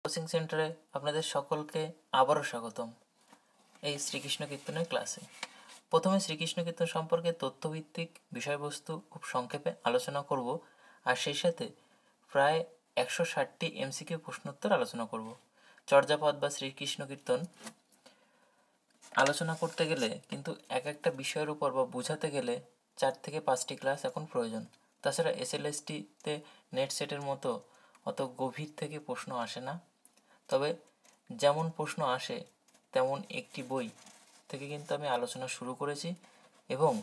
Coaching সেন্টারে আপনাদের সকলকে আবারও স্বাগতম এই শ্রীকৃষ্ণ কীর্তনের ক্লাসে। প্রথমে শ্রীকৃষ্ণ কীর্তন সম্পর্কে তথ্যভিত্তিক বিষয়বস্তু খুব সংক্ষেপে আলোচনা করব, আর সেই সাথে প্রায় 160টি এমসিকিউ প্রশ্নোত্তর আলোচনা করব। চর্যাপদ বা শ্রীকৃষ্ণ কীর্তন আলোচনা করতে গেলে কিন্তু এক একটা বিষয়ের উপর বা বোঝাতে গেলে 4 থেকে 5টি ক্লাস এখন প্রয়োজন। তাছাড়া এসএলএসটিতে নেট সেটের মতো অত গভীর থেকে প্রশ্ন আসে না, তবে যেমন প্রশ্ন আসে তেমন একটি বই থেকে কিন্তু আমি আলোচনা শুরু করেছি, এবং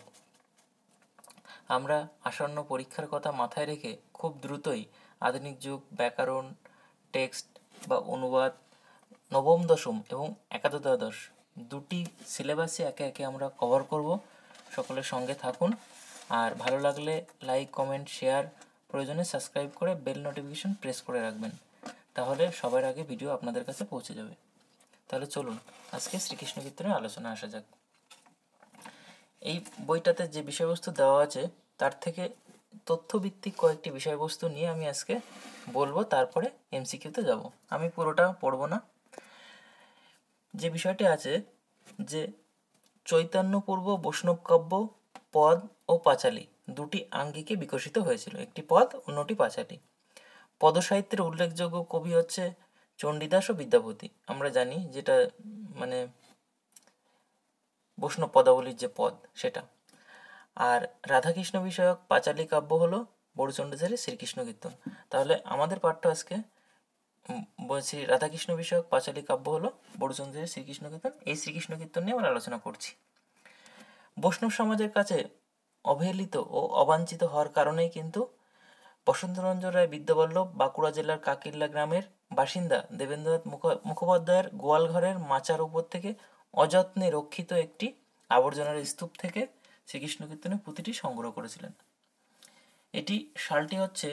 আমরা আসন্ন পরীক্ষার কথা মাথায় রেখে খুব দ্রুতই আধুনিক যুগ, ব্যাকরণ, টেক্সট বা অনুবাদ, নবম দশম এবং একাদশ দ্বাদশ দুটি সিলেবাসে একে একে আমরা কভার করব। সকলের সঙ্গে থাকুন, আর ভালো লাগলে লাইক, কমেন্ট, শেয়ার, প্রয়োজনে সাবস্ক্রাইব করে বেল নোটিফিকেশন প্রেস করে রাখবেন, তাহলে সবার আগে ভিডিও আপনাদের কাছে পৌঁছে যাবে। তাহলে চলুন আজকে শ্রীকৃষ্ণ কীর্তনের আলোচনা আসা যাক। এই বইটাতে যে বিষয়বস্তু দেওয়া আছে তার থেকে তথ্যভিত্তিক কয়েকটি বিষয়বস্তু নিয়ে আমি আজকে বলবো, তারপরে এমসিকিউতে যাব। আমি পুরোটা পড়ব না। যে বিষয়টি আছে যে চৈতন্যপূর্ব বৈষ্ণব কাব্য পদ ও পাঁচালী দুটি আঙ্গিকে বিকশিত হয়েছিল, একটি পদ অন্যটি পাঁচালী। পদসাহিত্যের উল্লেখযোগ্য কবি হচ্ছে চণ্ডীদাস ও বিদ্যাপতি, আমরা জানি, যেটা মানে বৈষ্ণব পদাবলীর যে পদ সেটা। আর রাধাকৃষ্ণ বিষয়ক পাঁচালী কাব্য হলো বড়চণ্ডীদাসের শ্রীকৃষ্ণ কীর্তন। তাহলে আমাদের পাঠ্য আজকে বলছি রাধাকৃষ্ণ বিষয়ক পাঁচালী কাব্য হলো বড়চণ্ডীদাসের শ্রীকৃষ্ণ কীর্তন। এই শ্রীকৃষ্ণ কীর্তন নিয়ে আমরা আলোচনা করছি। বৈষ্ণব সমাজের কাছে অবহেলিত ও অবাঞ্ছিত হওয়ার কারণেই কিন্তু বসন্তরঞ্জন রায় বিদ্যাবল্লভ বাঁকুড়া জেলার কাকিল্লা গ্রামের বাসিন্দা দেবেন্দ্রনাথ মুখোপাধ্যায়ের গোয়ালঘরের মাচার উপর থেকে অযত্নে রক্ষিত একটি আবর্জনার স্তূপ থেকে শ্রীকৃষ্ণ কীর্তনের পুঁথিটি সংগ্রহ করেছিলেন। এটি সালটি হচ্ছে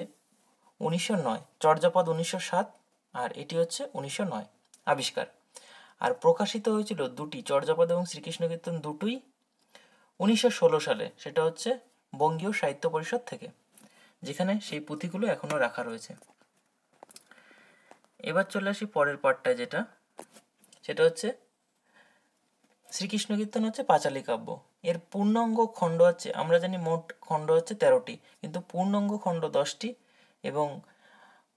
1909, চর্যাপদ 1907, আর এটি হচ্ছে 1909 আবিষ্কার। আর প্রকাশিত হয়েছিল দুটি, চর্যাপদ এবং শ্রীকৃষ্ণ কীর্তন দুটোই 1916 সালে, সেটা হচ্ছে বঙ্গীয় সাহিত্য পরিষদ থেকে, যেখানে সেই পুঁথিগুলো এখনও রাখা রয়েছে। এবার চলে আসি পরের পার্টটায়, সেটা হচ্ছে শ্রীকৃষ্ণ কীর্তন হচ্ছে পাঁচালী কাব্য। এর পূর্ণাঙ্গ খণ্ড হচ্ছে, আমরা জানি মোট খণ্ড হচ্ছে 13টি, কিন্তু পূর্ণাঙ্গ খণ্ড 10টি এবং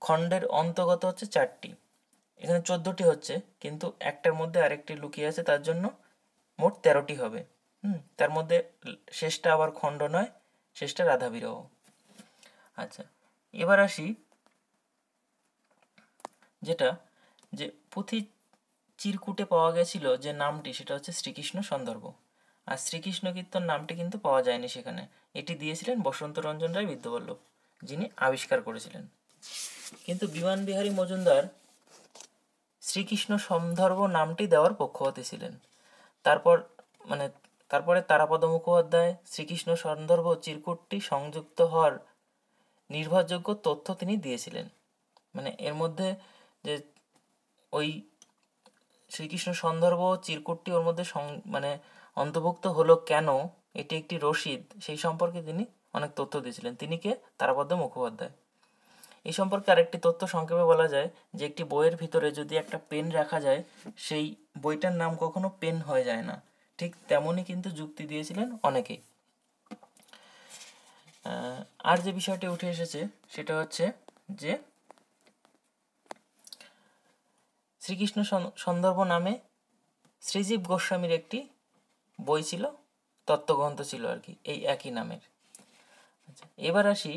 খণ্ডের অন্তর্গত হচ্ছে 4টি। এখানে 14টি হচ্ছে, কিন্তু একটার মধ্যে আরেকটি লুকিয়ে আছে, তার জন্য মোট 13টি হবে। তার মধ্যে শেষটা আবার খণ্ড নয়, শেষটা রাধা বিরহ। আচ্ছা, এবার আসি যেটা যে পুঁথি চিরকুটে পাওয়া গেছিল যে নামটি, সেটা হচ্ছে শ্রীকৃষ্ণ সন্দর্ভ। আর শ্রীকৃষ্ণ কীর্তন নামটি কিন্তু পাওয়া যায়নি সেখানে, এটি দিয়েছিলেন বসন্তরঞ্জন রায় বিদ্যাবল্লভ, যিনি আবিষ্কার করেছিলেন। কিন্তু বিমান বিহারী মজুমদার শ্রীকৃষ্ণ সন্দর্ভ নামটি দেওয়ার পক্ষপাতী ছিলেন। তারপরে তারাপদ মুখোপাধ্যায় শ্রীকৃষ্ণ সন্দর্ভ চিরকুটটি সংযুক্ত হওয়ার নির্ভরযোগ্য তথ্য তিনি দিয়েছিলেন। মানে এর মধ্যে যে ওই শ্রীকৃষ্ণ সন্দর্ভ চিরকুটটি ওর মধ্যে অন্তর্ভুক্ত হলো কেন, এটি একটি রসিদ, সেই সম্পর্কে তিনি অনেক তথ্য দিয়েছিলেন। তিনি কে? তারাপদ মুখোপাধ্যায়। এই সম্পর্কে আরেকটি তথ্য সংক্ষেপে বলা যায় যে একটি বইয়ের ভিতরে যদি একটা পেন রাখা যায়, সেই বইটার নাম কখনো পেন হয়ে যায় না। ঠিক তেমনই কিন্তু যুক্তি দিয়েছিলেন অনেকেই। আর যে বিষয়টি উঠে এসেছে সেটা হচ্ছে যে শ্রীকৃষ্ণ সন্দর্ভ নামে শ্রীজীব গোস্বামীর একটি বই ছিল, তত্ত্বগ্রন্থ ছিল আর কি, এই একই নামের। আচ্ছা, এবার আসি,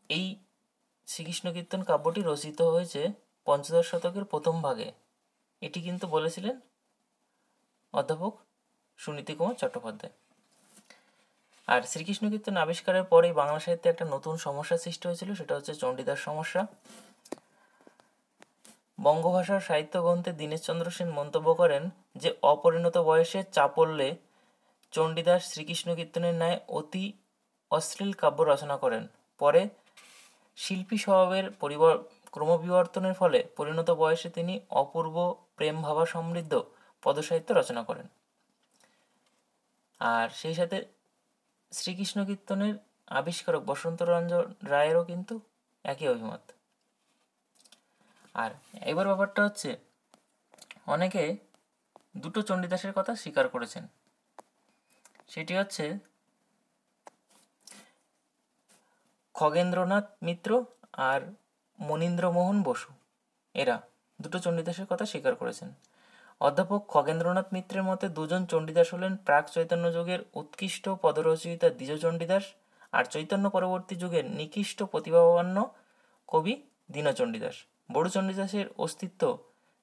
এই শ্রীকৃষ্ণ কীর্তন কাব্যটি রচিত হয়েছে পঞ্চদশ শতকের প্রথম ভাগে। এটি কিন্তু বলেছিলেন অধ্যাপক সুনীতি কুমার চট্টোপাধ্যায়। আর শ্রীকৃষ্ণ কীর্তন আবিষ্কারের পরেই বাংলা সাহিত্যে একটা নতুন সমস্যা সৃষ্টি হয়েছিল, সেটা হচ্ছে চণ্ডীদাস সমস্যা। বঙ্গভাষার সাহিত্য গ্রন্থে দীনেশচন্দ্র সেন মন্তব্য করেন যে অপরিণত বয়সে চাপল্যে চণ্ডীদাস শ্রীকৃষ্ণ কীর্তনের ন্যায় অতি অশ্লীল কাব্য রচনা করেন। পরে শিল্পী স্বভাবের ক্রমবিবর্তনের ফলে পরিণত বয়সে তিনি অপূর্ব প্রেম ভাবা সমৃদ্ধ পদসাহিত্য রচনা করেন। আর সেই সাথে শ্রীকৃষ্ণ কীর্তনের আবিষ্কারক বসন্তরঞ্জন রায়েরও কিন্তু একই অভিমত। আর এবার ব্যাপারটা হচ্ছে অনেকে দুটো চণ্ডীদাসের কথা স্বীকার করেছেন, সেটি হচ্ছে খগেন্দ্রনাথ মিত্র আর মনীন্দ্রমোহন বসু। এরা দুটো চণ্ডীদাসের কথা স্বীকার করেছেন। অধ্যাপক খগেন্দ্রনাথ মিত্রের মতে দুজন চণ্ডীদাস হলেন প্রাক চৈতন্য যুগের উৎকৃষ্ট পদরচয়িতা দ্বিজ চণ্ডীদাস আর চৈতন্য পরবর্তী যুগের নিকৃষ্ট প্রতিভাবান্য কবি দীনচণ্ডীদাস। বড়ু চণ্ডীদাসের অস্তিত্ব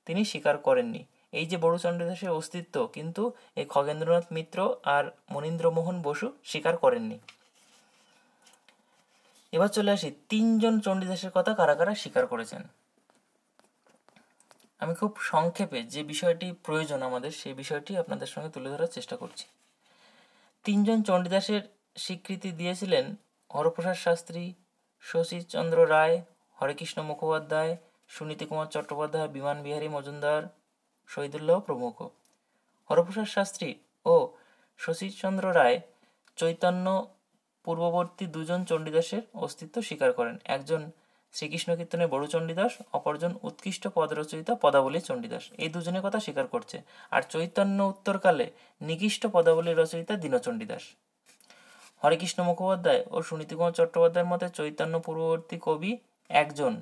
তিনি স্বীকার করেননি। এই যে বড়ু চণ্ডীদাসের অস্তিত্ব কিন্তু এই খগেন্দ্রনাথ মিত্র আর মনীন্দ্রমোহন বসু স্বীকার করেননি। এবার চলে আসি তিনজন চণ্ডীদাসের কথা কারা কারা স্বীকার করেছেন। আমি খুব সংক্ষেপে যে বিষয়টি প্রয়োজন আমাদের সেই বিষয়টি আপনাদের সঙ্গে তুলে ধরার চেষ্টা করছি। তিনজন চণ্ডীদাসের স্বীকৃতি দিয়েছিলেন হরপ্রসাদ শাস্ত্রী, শশীচন্দ্র রায়, হরেকৃষ্ণ মুখোপাধ্যায়, সুনীতি কুমার চট্টোপাধ্যায়, বিমান বিহারী মজুমদার, শহীদুল্লাহ প্রমুখ। হরপ্রসাদ শাস্ত্রী ও শশীচন্দ্র রায় চৈতন্য পূর্ববর্তী দুজন চণ্ডীদাসের অস্তিত্ব স্বীকার করেন। একজন শ্রীকৃষ্ণ কীর্তনের বড়ু চণ্ডীদাস, অপরজন উৎকৃষ্ট পদরচয়িতা পদাবলী চণ্ডীদাস। এই দুজনের কথা স্বীকার করছে। আর চৈতন্য উত্তরকালে নিকৃষ্ট পদাবলীর রচয়িতা দীনচণ্ডীদাস। হরেকৃষ্ণ মুখোপাধ্যায় ও সুনীতি কুমার চট্টোপাধ্যায়ের মতে চৈতন্য পূর্ববর্তী কবি একজন,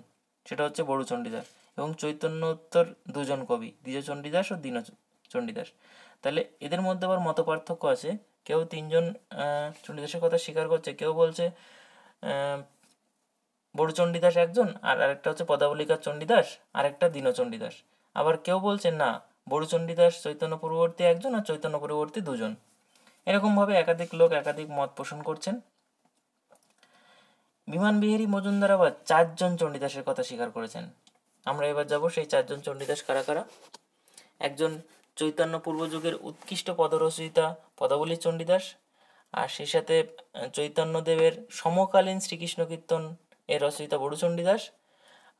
সেটা হচ্ছে বড়ু চণ্ডীদাস, এবং চৈতন্য উত্তর দুজন কবি, দ্বিজ চণ্ডীদাস ও দীনচণ্ডীদাস। তাহলে এদের মধ্যে আবার মত পার্থক্য আছে। কেউ তিনজন চণ্ডীদাসের কথা স্বীকার করছে, কেউ বলছে বড়ু চণ্ডীদাস একজন, আর আরেকটা হচ্ছে পদাবলিকার চণ্ডীদাস, আর একটা দীনচণ্ডীদাস। আবার কেউ বলছেন না, বড়ু চণ্ডীদাস চৈতন্য পূর্ববর্তী একজন আর চৈতন্য পূর্ববর্তী দুজন। এরকমভাবে একাধিক লোক একাধিক মত পোষণ করছেন। বিমান বিহারী মজুমদার আবার চারজন চণ্ডীদাসের কথা স্বীকার করেছেন। আমরা এবার যাব সেই চারজন চণ্ডীদাস কারা কারা। একজন চৈতন্য পূর্বযুগের উৎকৃষ্ট পদরচয়িতা পদাবলী চণ্ডীদাস, আর সেই সাথে চৈতন্যদেবের সমকালীন শ্রীকৃষ্ণ কীর্তন এর রচয়িতা বড়ু চণ্ডীদাস।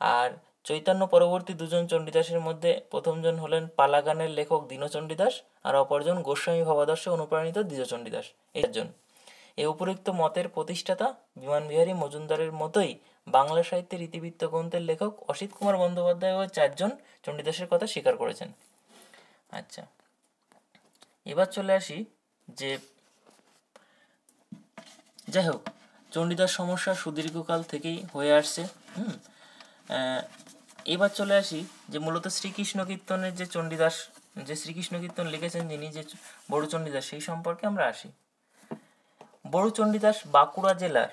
আর চৈতন্য পরবর্তী দুজন চণ্ডীদাসের মধ্যে প্রথমজন হলেন পালাগানের লেখক দীনচণ্ডীদাস, আর অপরজন গোস্বামী ভাবাদর্শে অনুপ্রাণিত দ্বিজ চণ্ডীদাস। এই চারজন। এই উপরিউক্ত মতের প্রতিষ্ঠাতা বিমান বিহারী মজুমদারের মতোই বাংলা সাহিত্যের ইতিবৃত্ত গ্রন্থের লেখক অসিত কুমার বন্দ্যোপাধ্যায় ও চারজন চণ্ডীদাসের কথা স্বীকার করেছেন। আচ্ছা, এবার চলে আসি যে যাই হোক, চণ্ডীদাস সমস্যা সুদীর্ঘকাল থেকেই হয়ে আসছে। এবার চলে আসি যে মূলত শ্রীকৃষ্ণ কীর্তনের যে চণ্ডীদাস, যে শ্রীকৃষ্ণ কীর্তন লিখেছেন যিনি, যে বড়ু চণ্ডীদাস, সেই সম্পর্কে আমরা আসি। বড়ু চণ্ডীদাস বাঁকুড়া জেলার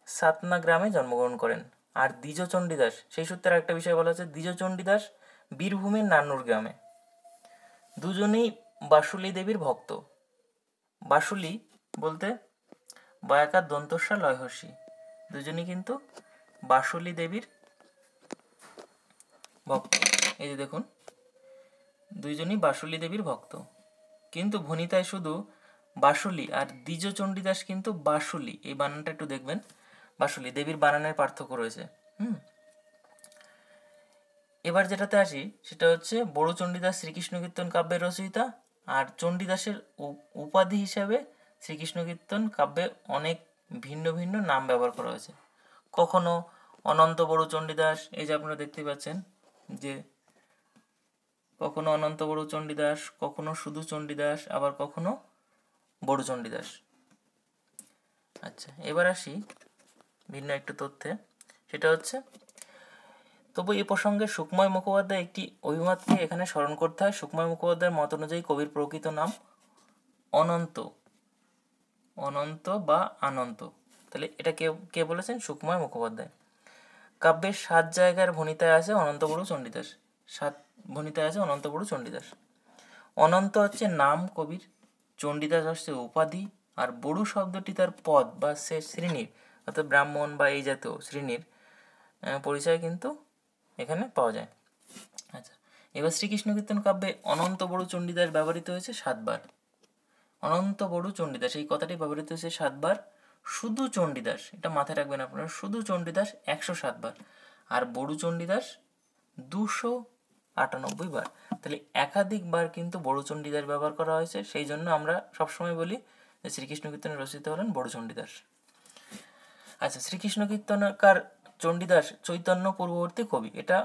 সাতনা গ্রামে জন্মগ্রহণ করেন। আর দ্বিজ চণ্ডীদাস, সেই সূত্রে একটা বিষয় বলা হচ্ছে, দ্বিজ চণ্ডীদাস বীরভূমের নান্নুর গ্রামে। দুজনেই বাসুলী দেবীর ভক্ত। বাসুলী বলতে বয়াকার দন্তস্বা লয়হর্ষী, দুজনই কিন্তু বাসুলী দেবীর ভক্ত। এই যে দেখুন, দুইজনই বাসুলী দেবীর ভক্ত, কিন্তু ভনিতায় শুধু বাসুলী আর দ্বিজ চণ্ডীদাস কিন্তু বাসুলী, এই বানানটা একটু দেখবেন, বাসুলী দেবীর বানানের পার্থক্য রয়েছে। এবার যেটাতে আসি সেটা হচ্ছে বড়ু চণ্ডীদাস শ্রীকৃষ্ণ কীর্তন কাব্যের রচয়িতা, আর চণ্ডীদাসের উপাধি হিসাবে শ্রীকৃষ্ণ কীর্তন কাব্যে অনেক ভিন্ন ভিন্ন নাম ব্যবহার করা হয়েছে। কখনো অনন্ত বড়ু চণ্ডীদাস, এই যে আপনারা দেখতে পাচ্ছেন যে কখনো অনন্ত বড়ু চণ্ডীদাস, কখনো শুধু চণ্ডীদাস, আবার কখনো বড়ু চণ্ডীদাস। আচ্ছা, এবার আসি ভিন্ন একটু তথ্যে, সেটা হচ্ছে তবু এই প্রসঙ্গে সুকুমার মুখোপাধ্যায় একটি অভিমতকে এখানে স্মরণ করতে হয়। সুকুমার মুখোপাধ্যায়ের মত অনুযায়ী কবির প্রকৃত নাম অনন্ত, অনন্ত বা আনন্ত। তাহলে এটা কে বলেছেন? সুকুমার মুখোপাধ্যায়। কাব্যের 7 জায়গার ভনিতায় আছে অনন্ত বড়ু চণ্ডীদাস, 7 ভনিতায় আছে অনন্ত বড়ু চণ্ডীদাস। অনন্ত হচ্ছে নাম কবির, চণ্ডীদাস হচ্ছে উপাধি, আর বড়ু শব্দটি তার পদ বা সে শ্রেণীর, অর্থাৎ ব্রাহ্মণ বা এই জাতীয় শ্রেণীর পরিচয় কিন্তু এখানে পাওয়া যায়। আচ্ছা, এবার শ্রীকৃষ্ণ কীর্তন কাব্যে অনন্ত বড়ু চণ্ডীদাস ব্যবহৃত হয়েছে 7 বার। অনন্ত বড়ু চণ্ডীদাস এই কথাটি ব্যবহৃত হয়েছে 7 বার। শুধু চণ্ডীদাস, এটা মাথায় রাখবেন আপনারা, শুধু চণ্ডীদাস 107 বার, আর বড়ু চণ্ডীদাস 298 বার। তাহলে একাধিকবার কিন্তু বড়ু চণ্ডীদাস ব্যবহার করা হয়েছে। সেই জন্য আমরা সবসময় বলি যে শ্রীকৃষ্ণ কীর্তনের রচিত হলেন বড়ু চণ্ডীদাস। আচ্ছা, শ্রীকৃষ্ণ কীর্তনকার চণ্ডীদাস চৈতন্য পূর্ববর্তী কবি, এটা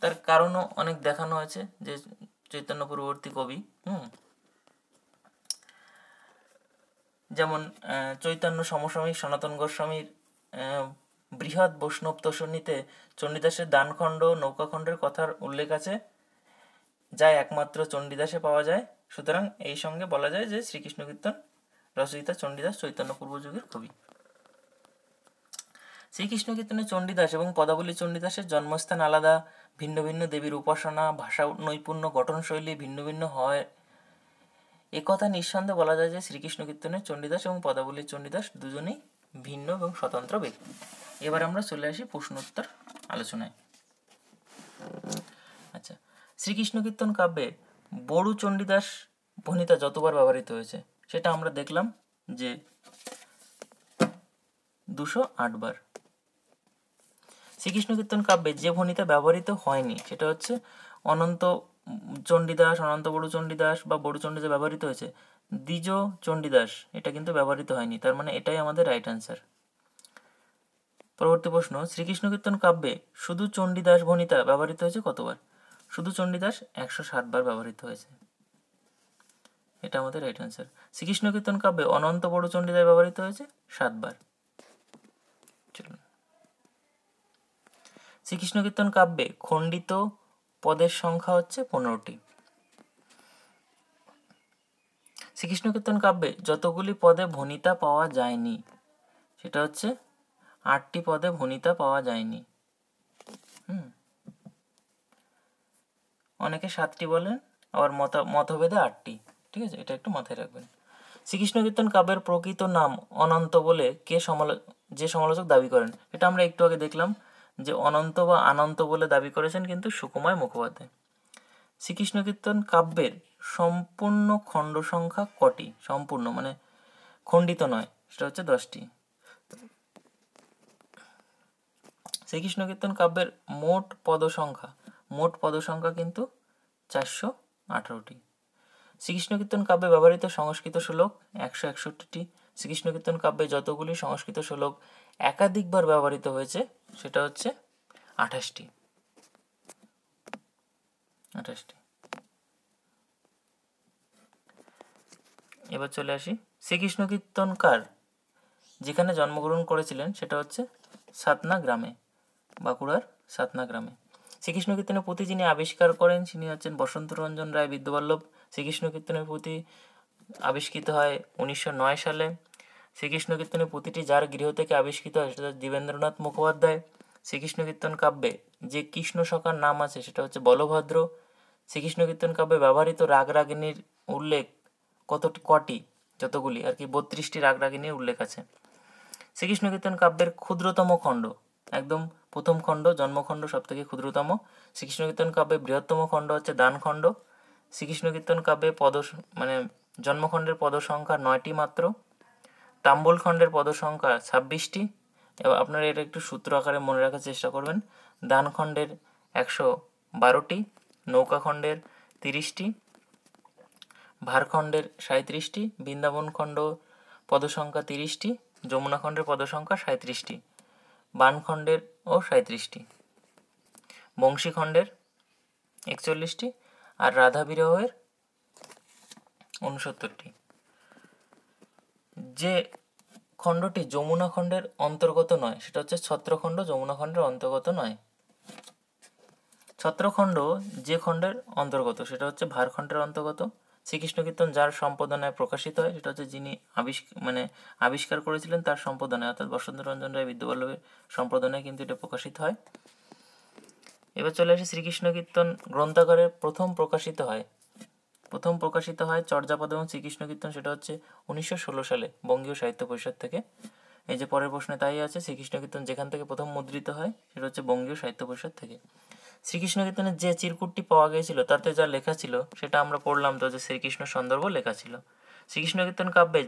তার কারণও অনেক দেখানো হয়েছে যে চৈতন্য পূর্ববর্তী কবি। যেমন চৈতন্য সমসাময়িক সনাতন গোস্বামীর বৃহৎ বৈষ্ণব তোষণীতে চণ্ডীদাসের দানখণ্ড নৌকাখণ্ডের কথার উল্লেখ আছে, যা একমাত্র চণ্ডীদাসে পাওয়া যায়। সুতরাং এই সঙ্গে বলা যায় যে শ্রীকৃষ্ণ কীর্তন রচয়িতা চণ্ডীদাস চৈতন্য পূর্বযুগের কবি। শ্রীকৃষ্ণ কীর্তনে চণ্ডীদাস এবং পদাবলী চণ্ডীদাসের জন্মস্থান আলাদা, ভিন্ন ভিন্ন দেবীর উপাসনা, ভাষা নৈপুণ্য, গঠনশৈলী ভিন্ন ভিন্ন হয়। একথা নিঃসন্দেহে বলা যায় যে শ্রীকৃষ্ণ কীর্তনের চণ্ডীদাস এবং পদাবলীর চণ্ডীদাস দুজনেই ভিন্ন এবং স্বতন্ত্র ব্যক্তি। এবার আমরা চলে আসি প্রশ্নোত্তর আলোচনায়। আচ্ছা, শ্রীকৃষ্ণ কীর্তন কাব্যে বড়ু চণ্ডীদাস ভণিতা যতবার ব্যবহৃত হয়েছে সেটা আমরা দেখলাম যে 208 বার। শ্রীকৃষ্ণ কীর্তন কাব্যে যে ভণিতা ব্যবহৃত হয়নি সেটা হচ্ছে অনন্ত চণ্ডীদাস, অনন্ত বড়ু চণ্ডীদাস বা বড়ু চণ্ডীদাস ব্যবহৃত হয়েছে, দ্বিজ চণ্ডীদাস এটা কিন্তু ব্যবহৃত হয়নি। তার মানে এটাই আমাদের রাইট অ্যান্সার। পরবর্তী প্রশ্ন, শ্রীকৃষ্ণ কীর্তন কাব্যে শুধু চণ্ডীদাস ভণিতা ব্যবহৃত হয়েছে কতবার? শুধু চণ্ডীদাস 107 বার ব্যবহৃত হয়েছে, এটা আমাদের রাইট অ্যান্সার। শ্রীকৃষ্ণ কীর্তন কাব্যে অনন্ত বড়ু চণ্ডীদাস ব্যবহৃত হয়েছে 7 বার। চলুন, শ্রীকৃষ্ণ কীর্তন কাব্যে খণ্ডিত পদের সংখ্যা হচ্ছে 15টি। শ্রীকৃষ্ণ কীর্তন কাব্যে যতগুলি পদে ভণিতা পাওয়া যায়নি সেটা হচ্ছে 8টি পদে ভণিতা পাওয়া যায়নি। অনেকে 7টি বলেন, আবার মতভেদে 8টি। ঠিক আছে, এটা একটু মাথায় রাখবেন। শ্রীকৃষ্ণ কীর্তন কাব্যের প্রকৃত নাম অনন্ত বলে যে সমালোচক দাবি করেন, এটা আমরা একটু আগে দেখলাম যে অনন্ত বা আনন্ত বলে দাবি করেছেন কিন্তু সুকুমার মুখোপাধ্যায়। শ্রীকৃষ্ণ কীর্তন কাব্যের সম্পূর্ণ খণ্ড সংখ্যা কটি? সম্পূর্ণ মানে খণ্ডিত নয়, সেটা হচ্ছে 10টি। শ্রীকৃষ্ণ কীর্তন কাব্যের মোট পদ সংখ্যা কিন্তু 418টি। শ্রীকৃষ্ণ কীর্তন কাব্যে ব্যবহৃত সংস্কৃত শ্লোক 161টি। শ্রীকৃষ্ণ কীর্তন কাব্যে যতগুলি সংস্কৃত শ্লোক একাধিকবার ব্যবহৃত হয়েছে সেটা হচ্ছে 28টি। এবার চলে আসি, শ্রীকৃষ্ণ কীর্তনকার যেখানে জন্মগ্রহণ করেছিলেন সেটা হচ্ছে সাতনা গ্রামে, বাঁকুড়ার সাতনা গ্রামে। শ্রীকৃষ্ণ কীর্তনের পুঁথি যিনি আবিষ্কার করেন তিনি হচ্ছেন বসন্ত রঞ্জন রায় বিদ্যাবল্লভ। শ্রীকৃষ্ণ কীর্তনের পুঁথি আবিষ্কৃত হয় 1909 সালে। শ্রীকৃষ্ণ কীর্তনের পুঁথিটি যার গৃহ থেকে আবিষ্কৃত হয় সেটা দেবেন্দ্রনাথ মুখোপাধ্যায়। শ্রীকৃষ্ণ কীর্তন কাব্যে যে কৃষ্ণ সখার নাম আছে সেটা হচ্ছে বলভদ্র। শ্রীকৃষ্ণ কীর্তন কাব্যে ব্যবহৃত রাগ রাগিনীর উল্লেখ কটি? যতগুলি আর কি, 32টি রাগ রাগিনীর উল্লেখ আছে। শ্রীকৃষ্ণ কীর্তন কাব্যের ক্ষুদ্রতম খণ্ড, একদম প্রথম খণ্ড জন্মখণ্ড সব থেকে ক্ষুদ্রতম। শ্রীকৃষ্ণ কীর্তন কাব্যে বৃহত্তম খণ্ড হচ্ছে দানখণ্ড। শ্রীকৃষ্ণ কীর্তন কাব্যে জন্মখণ্ডের পদ সংখ্যা 9টি মাত্র। তাম্বুল খণ্ডের পদ সংখ্যা 26টি। এবার আপনারা এটা একটু সূত্র আকারে মনে রাখার চেষ্টা করবেন। দানখণ্ডের 112টি, নৌকাখণ্ডের 30টি, ভারখণ্ডের 37টি, বৃন্দাবন খণ্ড পদ সংখ্যা 30টি, যমুনা খণ্ডের পদ সংখ্যা 37টি, বানখণ্ডের ও 37টি, বংশীখণ্ডের 41টি আর রাধা বিরহের 69টি। যে খণ্ডটি যমুনা খণ্ডের অন্তর্গত নয় সেটা হচ্ছে ছত্রখণ্ড, যমুনা খণ্ডের অন্তর্গত নয়। ছত্রখণ্ড যে খণ্ডের অন্তর্গত সেটা হচ্ছে ভারখণ্ডের অন্তর্গত। শ্রীকৃষ্ণ কীর্তন যার সম্পাদনায় প্রকাশিত হয় সেটা হচ্ছে যিনি আবিষ্কার করেছিলেন তার সম্পাদনায়, অর্থাৎ বসন্ত রঞ্জন রায় বিদ্যাবল্লভের সম্পাদনায় কিন্তু এটা প্রকাশিত হয়। এবার চলে আসি, শ্রীকৃষ্ণ কীর্তন গ্রন্থাগারে প্রথম প্রকাশিত হয় চর্যাপদ এবং শ্রীকৃষ্ণ কীর্তন, সেটা হচ্ছে 1916 সালে বঙ্গীয় সাহিত্য পরিষদ থেকে। এই যে পরের প্রশ্নে তাই আছে, শ্রীকৃষ্ণ কীর্তন যেখান থেকে প্রথম মুদ্রিত হয় সেটা হচ্ছে বঙ্গীয় সাহিত্য পরিষদ থেকে। শ্রীকৃষ্ণ কীর্তনের যে চিরকুটটি পাওয়া গিয়েছিল তাতে যা লেখা ছিল সেটা আমরা পড়লাম তো, যে শ্রীকৃষ্ণ সন্দর্ভ লেখা ছিল। শ্রীকৃষ্ণ কীর্তন কাব্যে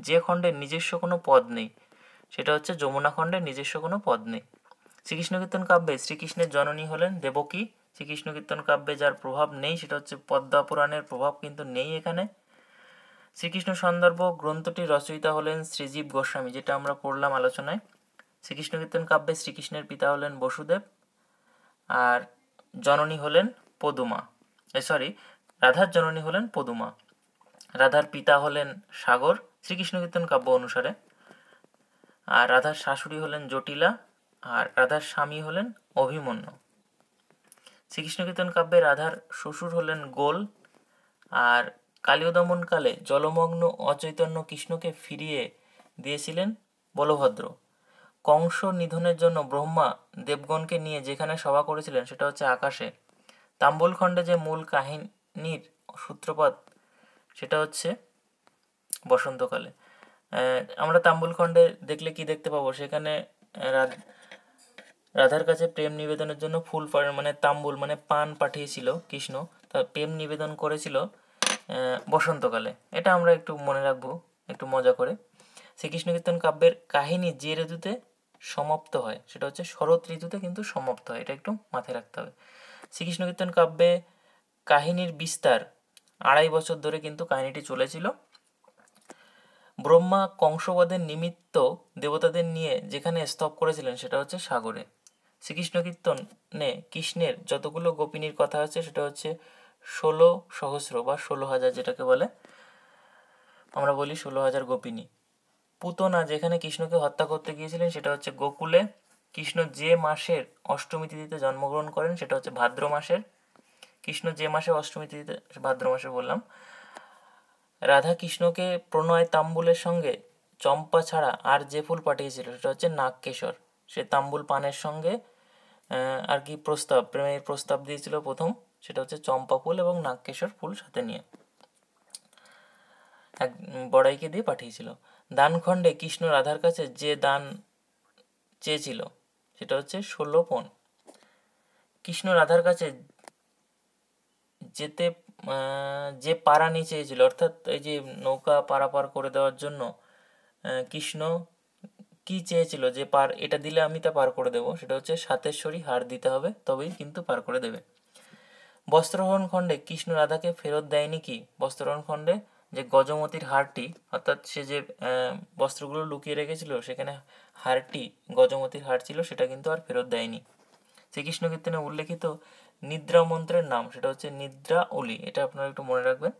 যে খণ্ডের নিজস্ব কোনো পদ নেই সেটা হচ্ছে যমুনা খণ্ডের নিজস্ব কোনো পদ নেই। শ্রীকৃষ্ণ কীর্তন কাব্যে শ্রীকৃষ্ণের জননী হলেন দেবকী। শ্রীকৃষ্ণ কীর্তন কাব্যে যার প্রভাব নেই সেটা হচ্ছে পদ্মা পুরাণের প্রভাব কিন্তু নেই এখানে। শ্রীকৃষ্ণ সন্দর্ভ গ্রন্থটির রচয়িতা হলেন শ্রীজীব গোস্বামী, যেটা আমরা পড়লাম আলোচনায়। শ্রীকৃষ্ণ কীর্তন কাব্যে শ্রীকৃষ্ণের পিতা হলেন বসুদেব, আর জননী হলেন পদুমা, রাধার জননী হলেন পদুমা, রাধার পিতা হলেন সাগর শ্রীকৃষ্ণ কীর্তন কাব্য অনুসারে, আর রাধার শাশুড়ি হলেন জটিলা, আর রাধার স্বামী হলেন অভিমন্যু। শ্রীকৃষ্ণ কীর্তন কাব্যে রাধার শ্বশুর হলেন গোল, আর কালীয় দমনকালে জলমগ্ন অচৈতন্য কৃষ্ণকে ফিরিয়ে দিয়েছিলেন বলভদ্র। কংস নিধনের জন্য ব্রহ্মা দেবগণকে নিয়ে যেখানে সভা করেছিলেন সেটা হচ্ছে আকাশে। তাম্বুলখণ্ডে যে মূল কাহিনীর সূত্রপাত সেটা হচ্ছে বসন্তকালে। আমরা তাম্বুলখণ্ডে দেখলে কি দেখতে পাবো, সেখানে রাধার কাছে প্রেম নিবেদনের জন্য ফুল মানে তাম্বুল মানে পান পাঠিয়েছিল কৃষ্ণ, তা প্রেম নিবেদন করেছিল বসন্তকালে। এটা আমরা একটু মনে রাখবো একটু মজা করে। শ্রীকৃষ্ণ কীর্তন কাব্যের কাহিনী যে ঋতুতে সমাপ্ত হয় সেটা হচ্ছে শরৎ ঋতুতে কিন্তু সমাপ্ত হয়, এটা একটু মাথায় রাখতে হবে। শ্রীকৃষ্ণ কীর্তন কাব্যে কাহিনীর বিস্তার 2.5 বছর ধরে কিন্তু কাহিনীটি চলেছিল। ব্রহ্মা কংসবধের নিমিত্ত দেবতাদের নিয়ে যেখানে স্তব করেছিলেন সেটা হচ্ছে সাগরে। শ্রীকৃষ্ণ কীর্তনে কৃষ্ণের যতগুলো গোপিনীর কথা আছে সেটা হচ্ছে 16,000 বা 16,000, যেটাকে বলে আমরা বলি 16,000 গোপিনী। পুতনা যেখানে কৃষ্ণকে হত্যা করতে গিয়েছিলেন সেটা হচ্ছে গোকুলে। কৃষ্ণ যে মাসের অষ্টমী তিথিতে জন্মগ্রহণ করেন সেটা হচ্ছে ভাদ্র মাসের। কৃষ্ণ যে মাসে অষ্টমী তিথিতে, ভাদ্র মাসে বললাম। রাধা কৃষ্ণকে প্রণয় তাম্বুলের সঙ্গে চম্পা ছাড়া আর যে ফুল পাঠিয়েছিল সেটা হচ্ছে নাগকেশর। সে তাম্বুল পানের সঙ্গে আর কি প্রেমের প্রস্তাব দিয়েছিল প্রথম, সেটা হচ্ছে চম্পা ফুল এবং নাগকেশর ফুল সাথে নিয়ে এক বড়াইকে দিয়ে পাঠিয়েছিল। দানখণ্ডে কৃষ্ণ রাধার কাছে যে দান চেয়েছিল সেটা হচ্ছে 16 পণ। কৃষ্ণ রাধার কাছে যেতে যে পারানি চেয়েছিল, অর্থাৎ এই যে নৌকা পারাপার করে দেওয়ার জন্য কৃষ্ণ কি চেয়েছিল, যে এটা দিলে আমি তা পার করে দেবো, সেটা হচ্ছে সাতেশ্বরী হার দিতে হবে তবেই কিন্তু পার করে দেবে। বস্ত্রহরণ খণ্ডে কৃষ্ণ রাধাকে ফেরত দেয়নি কি, বস্ত্রহরণ খণ্ডে যে গজমতির হারটি, অর্থাৎ সে যে বস্ত্রগুলো লুকিয়ে রেখেছিল সেখানে হারটি গজমতির হার ছিল, সেটা কিন্তু আর ফেরত দেয়নি। শ্রীকৃষ্ণ কীর্তনে উল্লেখিত নিদ্রা মন্ত্রের নাম সেটা হচ্ছে নিদ্রা অলি, এটা আপনারা একটু মনে রাখবেন।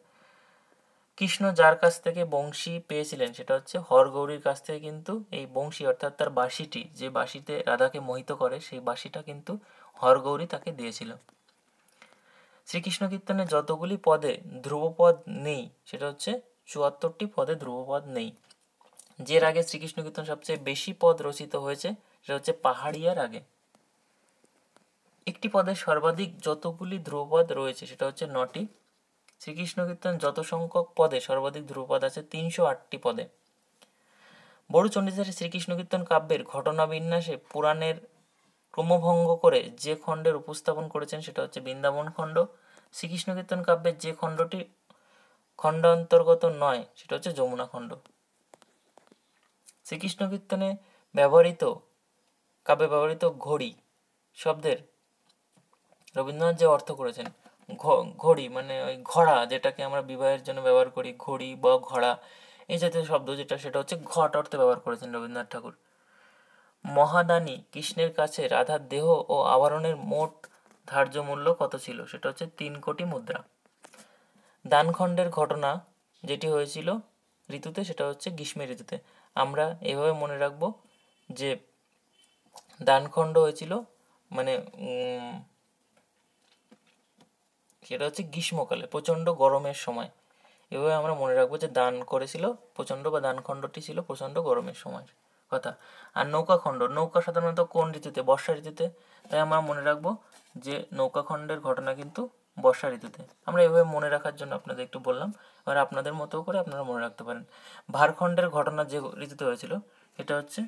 কৃষ্ণ যার কাছ থেকে বংশী পেয়েছিলেন সেটা হচ্ছে হরগৌরীর কাছ থেকে, কিন্তু এই বংশী অর্থাৎ তার বাঁশিটি, যে বাঁশিতে রাধাকে মোহিত করে সেই বাঁশিটা কিন্তু হরগৌরী তাকে দিয়েছিল। শ্রীকৃষ্ণ কীর্তনে যতগুলি পদে ধ্রুবপদ নেই সেটা হচ্ছে 74টি পদে ধ্রুবপদ নেই। যে রাগে শ্রীকৃষ্ণ কীর্তন সবচেয়ে বেশি পদ রচিত হয়েছে সেটা হচ্ছে পাহাড়িয়া রাগে। একটি পদে সর্বাধিক যতগুলি ধ্রুবপদ রয়েছে সেটা হচ্ছে 9টি। শ্রীকৃষ্ণ কীর্তন যত সংখ্যক পদে সর্বাধিক ধ্রুবপদ আছে 308টি পদে। বড়ু চণ্ডীদাসের শ্রীকৃষ্ণ কীর্তন কাব্যের ঘটনা বিন্যাসে পুরাণের ক্রমভঙ্গ করে যে খণ্ডের উপস্থাপন করেছেন সেটা হচ্ছে বৃন্দাবন খণ্ড। শ্রীকৃষ্ণ কীর্তন কাব্যের যে খণ্ডটি খণ্ডান্তর্গত নয় সেটা হচ্ছে যমুনা খণ্ড। শ্রীকৃষ্ণ কীর্তনে কাব্যে ব্যবহৃত ঘড়ি শব্দের রবীন্দ্রনাথ যে অর্থ করেছেন, ঘড়ি মানে ওই ঘোড়া, যেটাকে আমরা বিবাহের জন্য ব্যবহার করি, ঘড়ি বা ঘোড়া এই জাতীয় শব্দ যেটা, সেটা হচ্ছে ঘট অর্থে ব্যবহার করেছেন রবীন্দ্রনাথ ঠাকুর। মহাদানী কৃষ্ণের কাছে রাধার দেহ ও আভরণের মোট ধার্য মূল্য কত ছিল, সেটা হচ্ছে 3 কোটি মুদ্রা। দানখণ্ডের ঘটনা যেটি হয়েছিল ঋতুতে সেটা হচ্ছে গ্রীষ্মের ঋতুতে। আমরা এভাবে মনে রাখবো যে দানখণ্ড হয়েছিল মানে সেটা হচ্ছে গ্রীষ্মকালে প্রচণ্ড গরমের সময়। এভাবে আমরা মনে রাখবো যে দান করেছিল প্রচণ্ড, বা দানখণ্ডটি ছিল প্রচণ্ড গরমের সময় কথা। আর নৌকাখণ্ড, নৌকা সাধারণত কোন ঋতুতে, বর্ষা ঋতুতে, তাই আমরা মনে রাখবো যে নৌকাখণ্ডের ঘটনা কিন্তু বর্ষা ঋতুতে। আমরা এভাবে মনে রাখার জন্য আপনাদের একটু বললাম, এবার আপনাদের মতো করে আপনারা মনে রাখতে পারেন। ভারখণ্ডের ঘটনা যে ঋতুতে হয়েছিল এটা হচ্ছে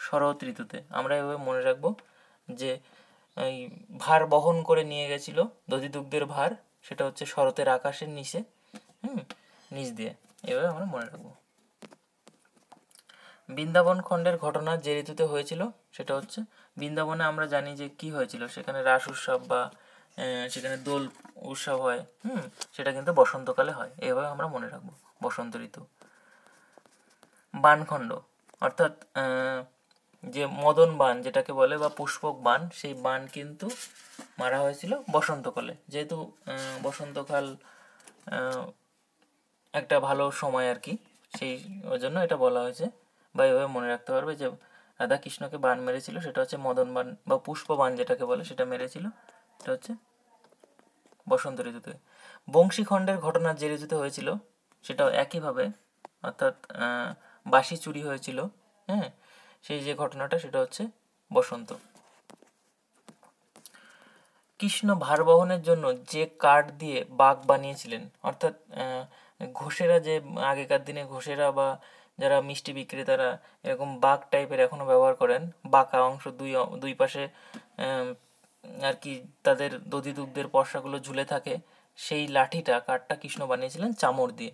শরৎ ঋতুতে। আমরা এভাবে মনে রাখবো যে এই ভার বহন করে নিয়ে গেছিল দধিদুগ্ধের ভার, সেটা হচ্ছে শরতের আকাশের নিচে নিচ দিয়ে, এভাবে আমরা মনে রাখবো। বৃন্দাবন খণ্ডের ঘটনা যে ঋতুতে হয়েছিল সেটা হচ্ছে বৃন্দাবনে আমরা জানি যে কি হয়েছিল, সেখানে রাস উৎসব বা সেখানে দোল উৎসব হয়, সেটা কিন্তু বসন্তকালে হয়, এভাবে আমরা মনে রাখবো বসন্ত ঋতু। বানখণ্ড অর্থাৎ যে মদন বান যেটাকে বলে বা পুষ্পক বান, সেই বান কিন্তু মারা হয়েছিল বসন্তকালে। যেহেতু বসন্তকাল একটা ভালো সময় আর কি, সেই ওই জন্য এটা বলা হয়েছে, বা এভাবে মনে রাখতে পারবে যে রাধা কৃষ্ণকে বান মেরেছিল, সেটা হচ্ছে মদন বান বা পুষ্প বান যেটাকে বলে, সেটা মেরেছিল, এটা হচ্ছে বসন্ত ঋতুতে। বংশীখণ্ডের ঘটনা যে ঋতুতে হয়েছিল সেটাও একইভাবে, অর্থাৎ বাঁশি চুরি হয়েছিল, হ্যাঁ, সেই যে ঘটনাটা সেটা হচ্ছে বসন্ত। কৃষ্ণ ভার বহনের জন্য যে কাঠ দিয়ে বাঘ বানিয়েছিলেন, অর্থাৎ ঘোষেরা, যে আগেকার দিনে ঘোষেরা বা যারা মিষ্টি বিক্রেতারা এরকম বাঘ টাইপের এখনও ব্যবহার করেন, বাঁকা অংশ দুই পাশে আর কি তাদের দধি দুগ্ধের পর্সাগুলো ঝুলে থাকে, সেই লাঠিটা, কাঠটা কৃষ্ণ বানিয়েছিলেন চামড় দিয়ে,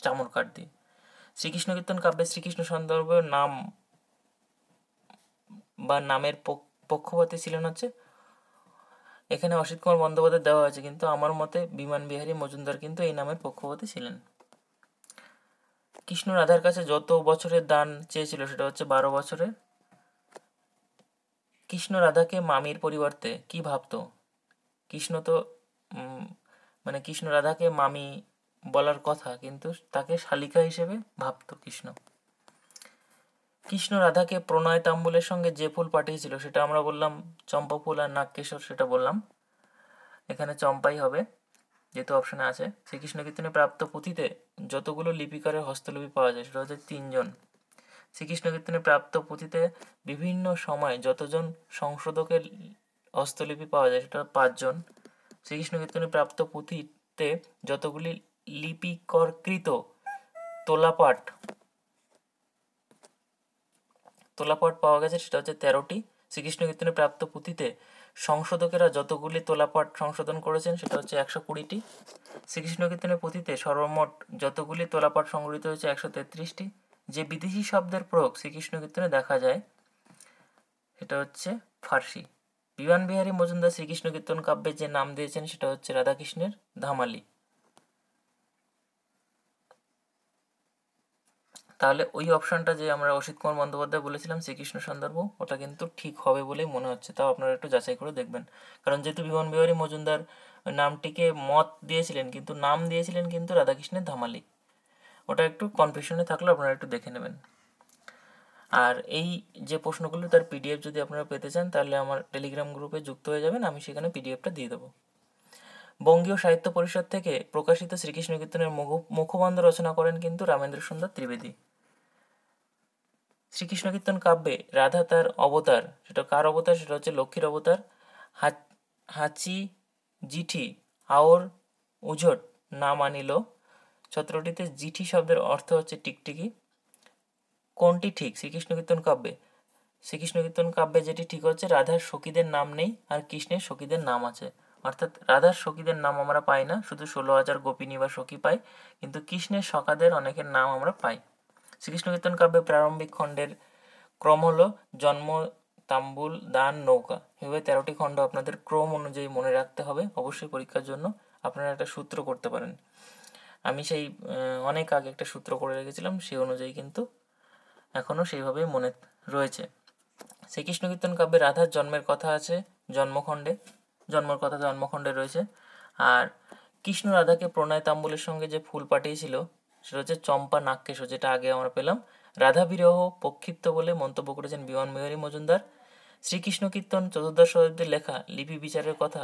চামড় কাঠ দিয়ে। শ্রীকৃষ্ণ কীর্তন কাব্যে শ্রীকৃষ্ণ সন্দর্ভে নাম বা নামের পক্ষপাতী ছিলেন হচ্ছে, এখানে অসিত কুমার বন্দ্যোপাধ্যায় দেওয়া হয়েছে, কিন্তু আমার মতে বিমান বিহারী মজুমদার কিন্তু এই নামের পক্ষপাতী ছিলেন। কৃষ্ণ রাধার কাছে যত বছরের দান চেয়েছিল সেটা হচ্ছে 12 বছরের। কৃষ্ণ রাধাকে মামির পরিবর্তে কি ভাবতো? কৃষ্ণ তো মানে কৃষ্ণ রাধাকে মামি বলার কথা, কিন্তু তাকে শালিকা হিসেবে ভাবতো কৃষ্ণ। কৃষ্ণ রাধাকে প্রণয় তাম্বুলের সঙ্গে যে ফুল পাঠিয়েছিল সেটা আমরা বললাম চম্পা ফুল আর নাগকেশর, সেটা বললাম, এখানে চম্পাই হবে যেহেতু অপশানে আছে। শ্রীকৃষ্ণ কীর্তনে প্রাপ্ত পুঁথিতে যতগুলো লিপিকারের হস্তলিপি পাওয়া যায় সেটা হচ্ছে 3 জন। শ্রীকৃষ্ণ কীর্তনে প্রাপ্ত পুঁথিতে বিভিন্ন সময় যতজন সংশোধকের হস্তলিপি পাওয়া যায় সেটা 5 জন। শ্রীকৃষ্ণ কীর্তনে প্রাপ্ত পুঁথিতে যতগুলি লিপিকরকৃত তোলাপাট পাওয়া গেছে সেটা হচ্ছে 13টি। শ্রীকৃষ্ণ কীর্তনে প্রাপ্ত পুঁথিতে সংশোধকেরা যতগুলি তোলাপাট সংশোধন করেছেন সেটা হচ্ছে 120টি। শ্রীকৃষ্ণ কীর্তনের পুঁথিতে সর্বমোট যতগুলি তোলাপাট সংগৃহীত হয়েছে 133টি। যে বিদেশি শব্দের প্রয়োগ শ্রীকৃষ্ণ কীর্তনে দেখা যায় সেটা হচ্ছে ফার্সি। বিমান বিহারী মজুমদার শ্রীকৃষ্ণ কীর্তন কাব্যে যে নাম দিয়েছেন সেটা হচ্ছে রাধাকৃষ্ণের ধামালি। তাহলে ওই অপশানটা যে আমরা অসিত কুমার বন্দ্যোপাধ্যায় বলেছিলাম শ্রীকৃষ্ণ সন্দর্ভ, ওটা কিন্তু ঠিক হবে বলেই মনে হচ্ছে, তাও আপনারা একটু যাচাই করে দেখবেন। কারণ যেহেতু বিমান বিহারী মজুমদার নামটিকে মত দিয়েছিলেন, কিন্তু নাম দিয়েছিলেন কিন্তু রাধাকৃষ্ণের ধামালি, ওটা একটু কনফিউশনে থাকলে আপনারা একটু দেখে নেবেন। আর এই যে প্রশ্নগুলো তার পিডিএফ যদি আপনারা পেতে চান তাহলে আমার টেলিগ্রাম গ্রুপে যুক্ত হয়ে যাবেন, আমি সেখানে পিডিএফটা দিয়ে দেবো। বঙ্গীয় সাহিত্য পরিষদ থেকে প্রকাশিত শ্রীকৃষ্ণ কীর্তনের মুখবন্ধ রচনা করেন কিন্তু রামেন্দ্র সুন্দর ত্রিবেদী। শ্রীকৃষ্ণ কীর্তন কাব্যে রাধা তার অবতার, সেটা কার অবতার? সেটা হচ্ছে লক্ষ্মীর অবতার। হাচি জিঠি আওর উঝট না মানিল ছত্রটিতে জিঠি শব্দের অর্থ হচ্ছে টিকটিকি। কোনটি ঠিক শ্রীকৃষ্ণ কীর্তন কাব্যে? শ্রীকৃষ্ণ কীর্তন কাব্যে যেটি ঠিক হচ্ছে, রাধার সখীদের নাম নেই আর কৃষ্ণের সখীদের নাম আছে, অর্থাৎ রাধার সখীদের নাম আমরা পাই না, শুধু 16,000 গোপিনী বা সখী পাই, কিন্তু কৃষ্ণের সখাদের অনেকের নাম আমরা পাই। শ্রীকৃষ্ণ কীর্তন কাব্যে প্রারম্ভিক খণ্ডের ক্রম হলো জন্ম, তাম্বুল, দান, নৌকা, এভাবে 13টি খণ্ড আপনাদের ক্রম অনুযায়ী মনে রাখতে হবে। অবশ্যই পরীক্ষার জন্য আপনারা একটা সূত্র করতে পারেন, আমি সেই অনেক আগে একটা সূত্র করে রেখেছিলাম, সেই অনুযায়ী কিন্তু এখনও সেইভাবেই মনে রয়েছে। শ্রীকৃষ্ণ কীর্তন কাব্যে রাধার জন্মের কথা আছে জন্মখণ্ডে, জন্মের কথা জন্মখণ্ডে রয়েছে। আর কৃষ্ণ রাধাকে প্রণয় তাম্বুলের সঙ্গে যে ফুল পাঠিয়েছিল সেটা হচ্ছে চম্পা নাগকেশর, যেটা আগে আমরা পেলাম। রাধা বিরহ প্রক্ষিপ্ত বলে মন্তব্য করেছেন বিমান বিহারী মজুমদার। শ্রীকৃষ্ণ কীর্তন 14শ শতাব্দীর লেখা লিপি বিচারের কথা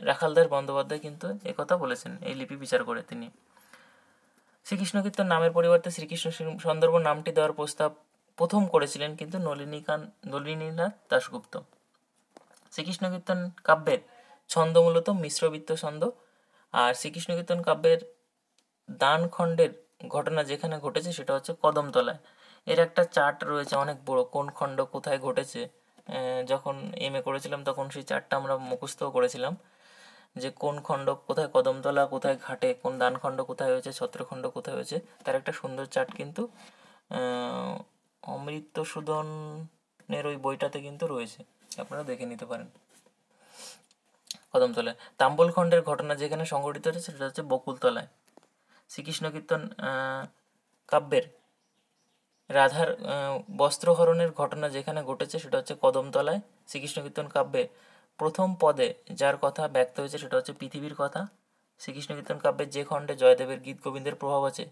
রাখালদাস বন্দ্যোপাধ্যায় কিন্তু একথা বলেছেন, এই লিপি বিচার করে তিনি। শ্রীকৃষ্ণ কীর্তন নামের পরিবর্তে শ্রীকৃষ্ণ সন্দর্ভ নামটি দেওয়ার প্রস্তাব প্রথম করেছিলেন কিন্তু নলিনীনাথ দাশগুপ্ত। শ্রীকৃষ্ণ কীর্তন কাব্যের ছন্দ মূলত মিশ্রবৃত্ত ছন্দ। আর শ্রীকৃষ্ণ কীর্তন কাব্যের দান খণ্ডের ঘটনা যেখানে ঘটেছে সেটা হচ্ছে কদমতলায়। এর একটা চার্ট রয়েছে অনেক বড়, কোন খণ্ড কোথায় ঘটেছে, যখন এমএ করেছিলাম তখন সেই চার্টটা আমরা মুখস্থও করেছিলাম, যে কোন খণ্ড কোথায় কদমতলা, কোথায় ঘাটে, কোন দানখণ্ড কোথায় হয়েছে, ছত্রখণ্ড কোথায় হয়েছে, তার একটা সুন্দর চার্ট কিন্তু অমৃতসূদনের ওই বইটাতে কিন্তু রয়েছে, আপনারা দেখে নিতে পারেন। কদমতলায় তাম্বুল খণ্ডের ঘটনা যেখানে সংঘটিত হয়েছে সেটা হচ্ছে বকুলতলায়। শ্রীকৃষ্ণ কীর্তন কাব্যের রাধার বস্ত্রহরণের ঘটনা যেখানে ঘটেছে সেটা হচ্ছে কদমতলায়। শ্রীকৃষ্ণ কীর্তন কাব্যে প্রথম পদে যার কথা ব্যক্ত হয়েছে সেটা হচ্ছে পৃথিবীর কথা। শ্রীকৃষ্ণ কীর্তন কাব্যের যে খণ্ডে জয়দেবের গীত গোবিন্দের প্রভাব আছে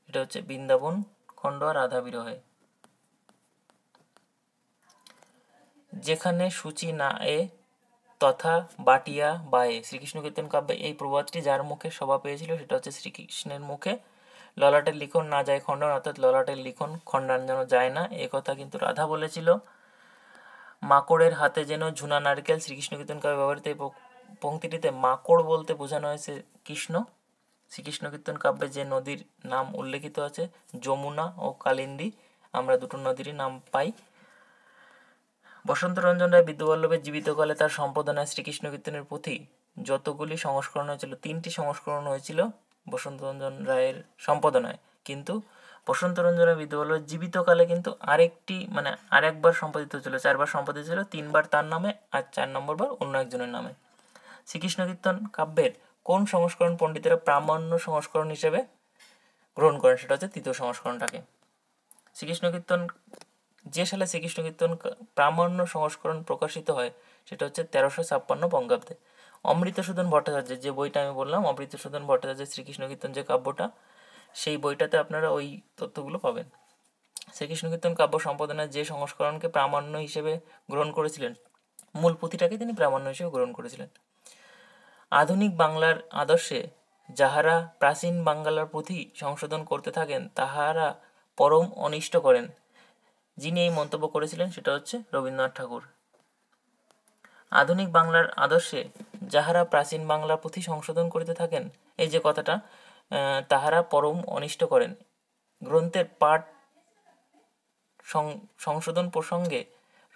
সেটা হচ্ছে বৃন্দাবন খণ্ড আর রাধা বিরহে। যেখানে সূচি না এ তথা বাটিয়া বায়ে, শ্রীকৃষ্ণ কীর্তন কাব্যে এই প্রবাদটি যার মুখে শোভা পেয়েছিল সেটা হচ্ছে শ্রীকৃষ্ণের মুখে। ললাটের লিখন না যায় খণ্ডন, অর্থাৎ ললাটের লিখন খণ্ডানো যায় না, এ কথা কিন্তু রাধা বলেছিল। মাকড়ের হাতে যেন ঝুনা নারকেল, শ্রীকৃষ্ণ কীর্তন কাব্যে ব্যবহৃত এই পংক্তিটিতে মাকড় বলতে বোঝানো হয়েছে কৃষ্ণ। শ্রীকৃষ্ণ কীর্তন কাব্যে যে নদীর নাম উল্লেখিত আছে যমুনা ও কালিন্দী, আমরা দুটো নদীরই নাম পাই। বসন্ত রঞ্জন রায় বিদ্যাবল্লভের জীবিতকালে তার সম্পাদনায় শ্রীকৃষ্ণ কীর্তনের পুঁথি যতগুলি সংস্করণ হয়েছিল, 3টি সংস্করণ হয়েছিল বসন্ত রঞ্জন রায়ের সম্পাদনায়। কিন্তু বসন্ত রঞ্জন রায় বিদ্যাবল্লভের জীবিতকালে কিন্তু আরেকবার সম্পাদিত হয়েছিল, 4বার সম্পাদিত ছিল, 3বার তার নামে আর 4 নম্বর বার অন্য একজনের নামে। শ্রীকৃষ্ণ কীর্তন কাব্যের কোন সংস্করণ পণ্ডিতেরা প্রামাণ্য সংস্করণ হিসেবে গ্রহণ করেন, সেটা হচ্ছে 3য় সংস্করণটাকে। শ্রীকৃষ্ণ কীর্তন যে সালে শ্রীকৃষ্ণ কীর্তন প্রামাণ্য সংস্করণ প্রকাশিত হয় সেটা হচ্ছে 1356 বঙ্গাব্দে। অমৃতসূদন ভট্টাচার্যের যে বইটা আমি বললাম, অমৃতসূদন ভট্টাচার্যের শ্রীকৃষ্ণ কীর্তন যে কাব্যটা, সেই বইটাতে আপনারা ওই তথ্যগুলো পাবেন। শ্রীকৃষ্ণ কীর্তন কাব্য সম্পাদনায় যে সংস্করণকে প্রামাণ্য হিসেবে গ্রহণ করেছিলেন, মূল পুঁথিটাকে তিনি প্রামাণ্য হিসেবে গ্রহণ করেছিলেন। আধুনিক বাংলার আদর্শে যাহারা প্রাচীন বাংলার পুঁথি সংশোধন করতে থাকেন তাহারা পরম অনিষ্ট করেন, যিনি এই মন্তব্য করেছিলেন সেটা হচ্ছে রবীন্দ্রনাথ ঠাকুর। আধুনিক বাংলার আদর্শে যাহারা প্রাচীন বাংলার পুঁথি সংশোধন করিতে থাকেন, এই যে কথাটা, তাহারা পরম অনিষ্ট করেন, গ্রন্থের পাঠ সংশোধন প্রসঙ্গে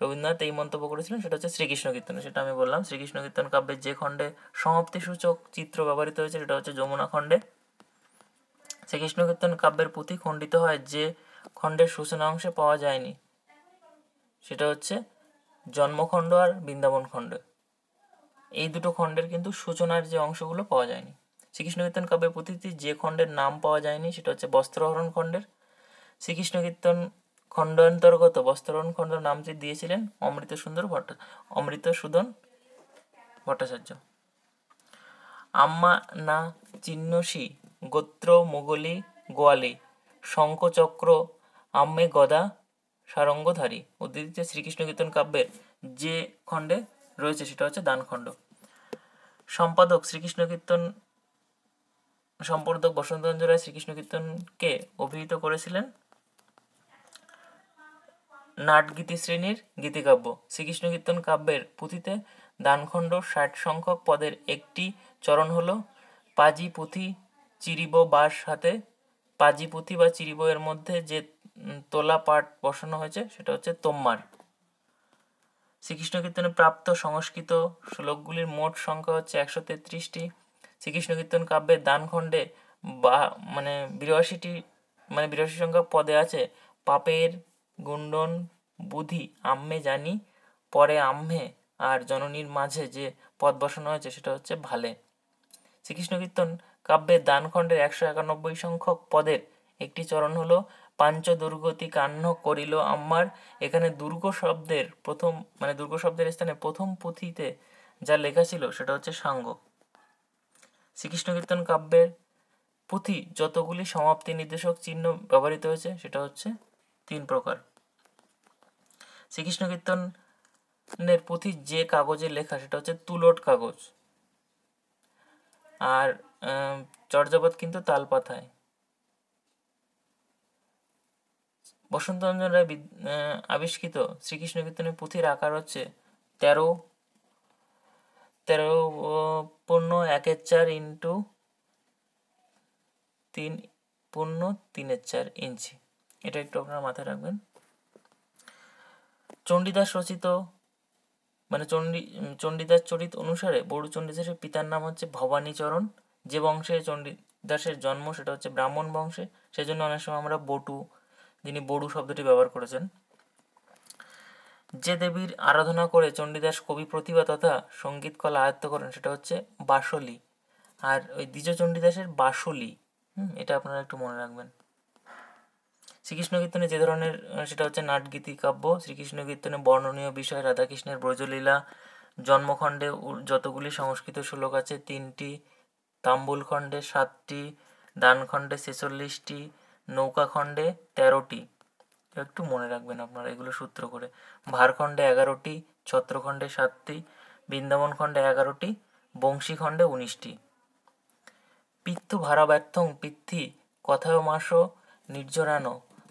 রবীন্দ্রনাথ এই মন্তব্য করেছিলেন সেটা হচ্ছে শ্রীকৃষ্ণ কীর্তনে। সেটা আমি বললাম, শ্রীকৃষ্ণ কীর্তন কাব্যের যে খণ্ডে সমাপ্তিসূচক চিত্র ব্যবহৃত হয়েছে সেটা হচ্ছে যমুনা খণ্ডে। শ্রীকৃষ্ণ কীর্তন কাব্যের পুঁথি খণ্ডিত হয় যে খণ্ডের সূচনা অংশে পাওয়া যায়নি, সেটা হচ্ছে জন্মখণ্ড আর বৃন্দাবন খণ্ড। এই দুটো খণ্ডের কিন্তু সূচনার যে অংশগুলো পাওয়া যায়নি। শ্রীকৃষ্ণ কীর্তন কাব্যের পুঁথিতে যে খণ্ডের নাম পাওয়া যায়নি সেটা হচ্ছে বস্ত্রহরণ খণ্ডের। শ্রীকৃষ্ণ কীর্তন খণ্ডান্তর্গত বস্ত্রহরণ খণ্ড নামটি দিয়েছিলেন অমৃতসূদন ভট্টাচার্য। আম্মা না চিহ্নসি গোত্র মোগলি গোয়ালি শঙ্খচক্র আম্মে গদা সারঙ্গধারী উদ্ধৃতিতে শ্রীকৃষ্ণ কীর্তন কাব্যের যে খণ্ডে রয়েছে সেটা হচ্ছে দানখণ্ড। সম্পাদক বসন্ত রঞ্জন রায় শ্রীকৃষ্ণ কীর্তনকে অভিহিত করেছিলেন নাটগীতি শ্রেণীর গীতিকাব্য। শ্রীকৃষ্ণ কীর্তন কাব্যের পুঁথিতে দানখণ্ড 60 সংখ্যক পদের একটি চরণ হল পাজি পুঁথি চিরিব বাস হাতে। পাজি পুঁথি বা চিরিব এর মধ্যে যে তোলা পাঠ বসানো হয়েছে সেটা হচ্ছে তোম্মার। শ্রীকৃষ্ণ কীর্তনে প্রাপ্ত সংস্কৃত শ্লোকগুলির মোট সংখ্যা হচ্ছে 133টি। শ্রীকৃষ্ণ কীর্তন কাব্যের দানখণ্ডে 82 সংখ্যক পদে আছে পাপের গুণ্ডন বুধি আম্মে জানি, পরে আম্মে আর জননীর মাঝে যে পদ বসানো হয়েছে সেটা হচ্ছে ভালে। শ্রীকৃষ্ণ কীর্তন কাব্যের দানখণ্ডের 191 সংখ্যক পদের একটি চরণ হলো পাঞ্চ দুর্গতি কান্ন করিল আম্মার। এখানে দুর্গ শব্দের স্থানে প্রথম পুঁথিতে যা লেখা ছিল সেটা হচ্ছে সাঙ্গ। শ্রীকৃষ্ণ কীর্তন কাব্যের পুঁথি যতগুলি সমাপ্তি নির্দেশক চিহ্ন ব্যবহৃত হয়েছে সেটা হচ্ছে 3 প্রকার। শ্রীকৃষ্ণ কীর্তনের পুঁথি যে কাগজে লেখা সেটা হচ্ছে তুলট কাগজ, আর চর্যাপদ কিন্তু তালপাতায়। বসন্ত রঞ্জন রায় আবিষ্কৃত শ্রীকৃষ্ণ কীর্তনের পুঁথির আকার হচ্ছে 13.1/4 ইন্টু 3.3/4 ইঞ্চি। এটা একটু আপনারা মাথায় রাখবেন। চণ্ডীদাস রচিত চণ্ডীদাস চরিত অনুসারে বড়ু চণ্ডীদাসের পিতার নাম হচ্ছে ভবানীচরণ। যে বংশে চণ্ডীদাসের জন্ম সেটা হচ্ছে ব্রাহ্মণ বংশে, সেজন্য অনেক সময় আমরা যিনি বড়ু শব্দটি ব্যবহার করেছেন। যে দেবীর আরাধনা করে চণ্ডীদাস কবি প্রতিভা তথা সঙ্গীত কলা আয়ত্ত করেন সেটা হচ্ছে বাসলি, আর ওই দ্বিজ চণ্ডীদাসের বাসলি, এটা আপনারা একটু মনে রাখবেন। শ্রীকৃষ্ণ কীর্তনে যে ধরনের সেটা হচ্ছে নাটগীতি কাব্য। শ্রীকৃষ্ণ কীর্তনে বর্ণনীয় বিষয় রাধাকৃষ্ণের ব্রজলীলা। জন্মখণ্ডে যতগুলি সংস্কৃত শ্লোক আছে 3টি, তাম্বুলখণ্ডে 7টি, দানখণ্ডে 46টি, নৌকাখণ্ডে 13টি। একটু মনে রাখবেন আপনারা এগুলো সূত্র করে। ভারখণ্ডে 11টি, ছত্রখণ্ডে 7টি, বৃন্দাবন খণ্ডে 11টি, বংশীখণ্ডে 19টি। পিত্তু ভারাব্যর্থং পিত্থি কথায় মাস নির্জরান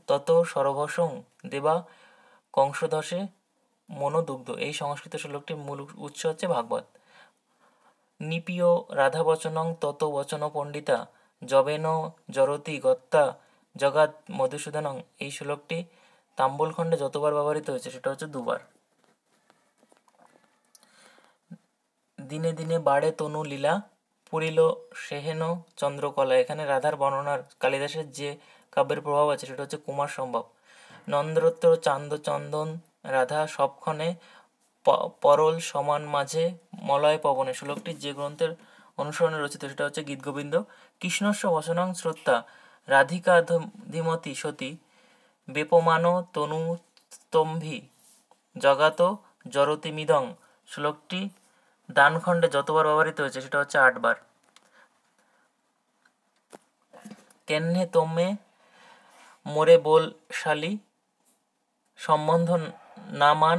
তত সরভসং দেবা কংসধসে মনোদুগ্ধ। এই সংস্কৃত শ্লোকটির মূল উৎস হচ্ছে ভাগবত। নিপীয় রাধাবচনং তত বচন পণ্ডিতা যবেন জরতি গত্তা জগাৎ মধুসূদনং। এই শ্লোকটি তাম্বুলখণ্ডে যতবার ব্যবহৃত হয়েছে সেটা হচ্ছে 2বার। দিনে দিনে বাড়ে তনু লীলা পুরিল সেহেন চন্দ্রকলা। এখানে রাধার বর্ণনার কালিদাসের যে কাব্যের প্রভাব আছে সেটা হচ্ছে কুমার সম্ভব। নন্দ্রোত্তর চান্দ চন্দন রাধা সবক্ষণে পরল সমান মাঝে মলয় পবনে। শ্লোকটি যে গ্রন্থের অনুসরণে রচিত সেটা হচ্ছে গীতগোবিন্দ। কৃষ্ণস্য বসনং শ্রদ্ধা রাধিকা ধীমতি সতী বেপমান তনু স্তম্ভী জগাত জরতি মিদং। শ্লোকটি দানখণ্ডে যতবার ব্যবহৃত হয়েছে সেটা হচ্ছে 8বার। কেন্নে তোমে মোরে বল শালি সম্বন্ধ নামান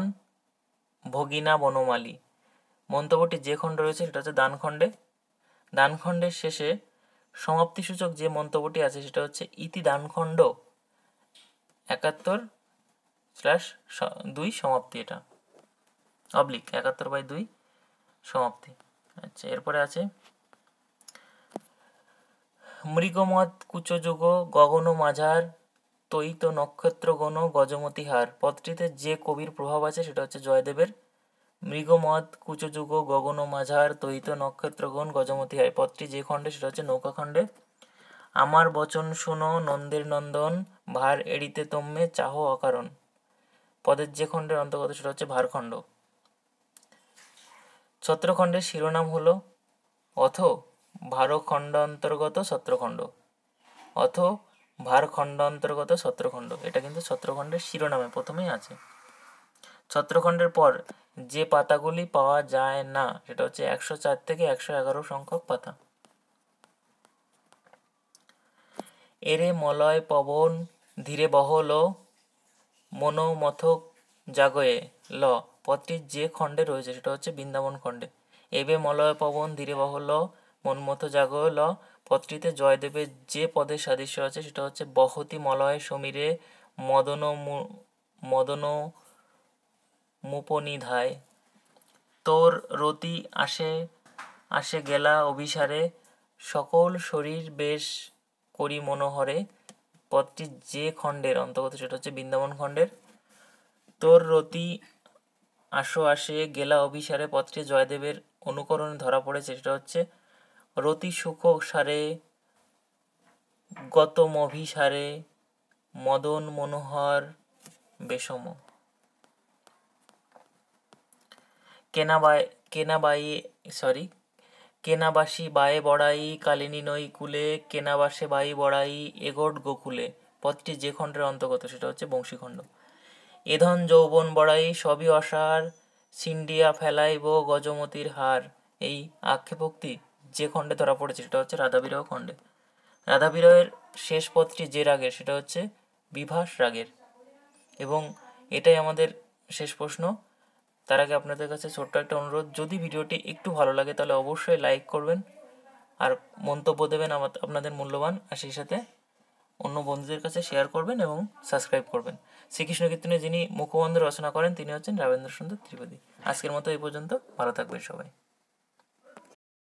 ভগিনা বনমালী। মন্তব্যটি যে খণ্ড রয়েছে সেটা হচ্ছে দানখণ্ডে। দানখণ্ডের শেষে সমাপ্তিসূচক যে মন্তব্যটি আছে সেটা হচ্ছে ইতি দানখণ্ড 71/2 সমাপ্তি। এটা অবলিক 71/2 সমাপ্তি। আচ্ছা, এরপরে আছে মৃগমদ কুচযুগ গগন মাঝার তৈত নক্ষত্রগণ গজমতি হার। পদটিতে যে কবির প্রভাব আছে সেটা হচ্ছে জয়দেবের। মৃগমদ কুচযুগ গগন মাঝার তৈত নক্ষত্রগণ গজমতি হার। পদটি যে খণ্ডে সেটা হচ্ছে নৌকাখণ্ডে। আমার বচন শুনো নন্দের নন্দন ভার এড়িতে তম্মে চাহ অকারণ। পদের যে খণ্ডের অন্তর্গত সেটা হচ্ছে ভারখণ্ড। ছত্রখণ্ডের শিরোনাম হলো অথ ভারখণ্ড অন্তর্গত ছত্রখণ্ড। অথ ভারখণ্ড অন্তর্গত ছত্রখণ্ড, এটা কিন্তু ছত্রখণ্ডের শিরোনামে প্রথমেই আছে। ছত্রখণ্ডের পর যে পাতাগুলি পাওয়া যায় না সেটা হচ্ছে 104 থেকে 111 সংখ্যক পাতা। এরে মলয় পবন ধীরে বহল মনোমথক জাগয়ে ল। পদটি যে খণ্ডে রয়েছে সেটা হচ্ছে বৃন্দাবন খণ্ডে। এবে মলয় পবন ধীরে বহল মনমথ জাগয়ে ল। পদটিতে জয়দেবের যে পদের সাদৃশ্য আছে সেটা হচ্ছে বহতি মলয় সমীরে মদন মুপনিধায়। তোর রতি আসে আসে গেলা অভিসারে সকল শরীর বেশ করি মনোহরে। পদটি যে খণ্ডের অন্তর্গত সেটা হচ্ছে বৃন্দাবন খণ্ডের। তোর রতি আসো আসে গেলা অভিসারে পদটি জয়দেবের অনুকরণে ধরা পড়েছে সেটা হচ্ছে রতি সুখ সারে গতমভিসারে মদন মনোহর বেশম। কেনাবাসী বায়ে বড়াই কালিনী নই কুলে কেনাবাসে বাই বড়াই এগোট গোকুলে। পদটি যে খণ্ডের অন্তর্গত সেটা হচ্ছে বংশীখণ্ড। এধন যৌবন বড়াই সবই অসার সিন্ডিয়া ফেলাইব গজমতির হার। এই আক্ষেপোক্তি যে খণ্ডে ধরা পড়েছে সেটা হচ্ছে রাধাবিরহ খণ্ডে। রাধাবিরহের শেষ পদটি যে রাগের সেটা হচ্ছে বিভাস রাগের। এবং এটাই আমাদের শেষ প্রশ্ন। তার আগে আপনাদের কাছে ছোট্ট একটা অনুরোধ, যদি ভিডিওটি একটু ভালো লাগে তাহলে অবশ্যই লাইক করবেন আর মন্তব্য দেবেন আপনাদের মূল্যবান, আর সেই সাথে অন্য বন্ধুদের কাছে শেয়ার করবেন এবং সাবস্ক্রাইব করবেন। শ্রীকৃষ্ণ কীর্তনে যিনি মুখবন্ধ রচনা করেন তিনি হচ্ছেন রাবেন্দ্র সুন্দর ত্রিবেদী। আজকের মতো এই পর্যন্ত, ভালো থাকবেন সবাই।